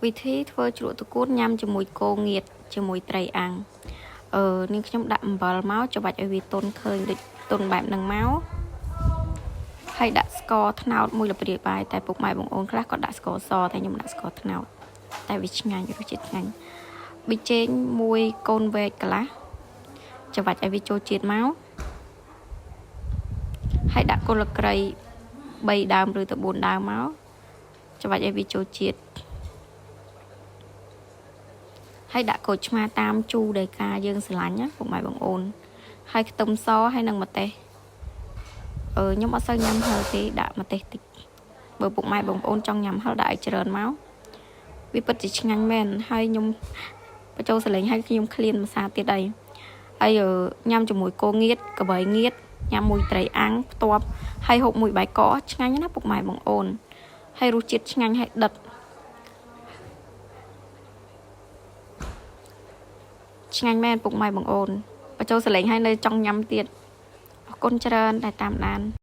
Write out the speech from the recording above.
วิธีធ្វើជ្រក់ត្រកួនញ៉ាំជាមួយគោងៀតជាមួយត្រីអាំងនាងខ្ញុំដាក់អំបិលមកច្របាច់ឲ្យវាទន់ឃើញដូចទន់បែបហ្នឹងមកហើយដាក់ស្ករត្នោតមួយល្ព្រាបាយតែពុកម៉ែបងអូនខ្លះក៏ដាក់ស្ករសតែខ្ញុំដាក់ស្ករត្នោតតែវាឆ្ងាញ់រសជាតិឆ្ងាញ់ប៊ីចេងមួយកូនវែកកន្លះច្របាច់ឲ្យវាចូលជាតិមកហើយដាក់គល់ក្រៃ3ដើមឬទៅ4ដើមមកច្របាច់ឲ្យវាចូលជាតិហើយដាក់ក្រូចឆ្មាតាមជូរដែលការយើងស្រឡាញ់ណាពុកម៉ែបងអូនហើយខ្ទឹមសហើយនិងម្ទេសខ្ញុំអត់សូវញ៉ាំហឹរទេដាក់ម្ទេសតិចបើពុកម៉ែបងប្អូនចង់ញ៉ាំហឹរដាក់ឲ្យច្រើនមកវាពិតជាឆ្ងាញ់មែនហើយខ្ញុំបញ្ចូលសលេងឲ្យខ្ញុំឃ្លានភាសាទៀតអីហើយញ៉ាំជាមួយគោងៀតកបីងៀតញ៉ាំមួយត្រីអាំងផ្ទាប់ហើយហូបមួយបាយកកឆ្ងាញ់ណាពុកម៉ែបងអូនហើយរសជាតិឆ្ងាញ់ហើយដិតឆ្ងាញ់មែនពុកម៉ែបងអូនបញ្ចូលសលេងឲ្យនៅចង់ញ៉ាំទៀតអរគុណច្រើនដែលតាមដាន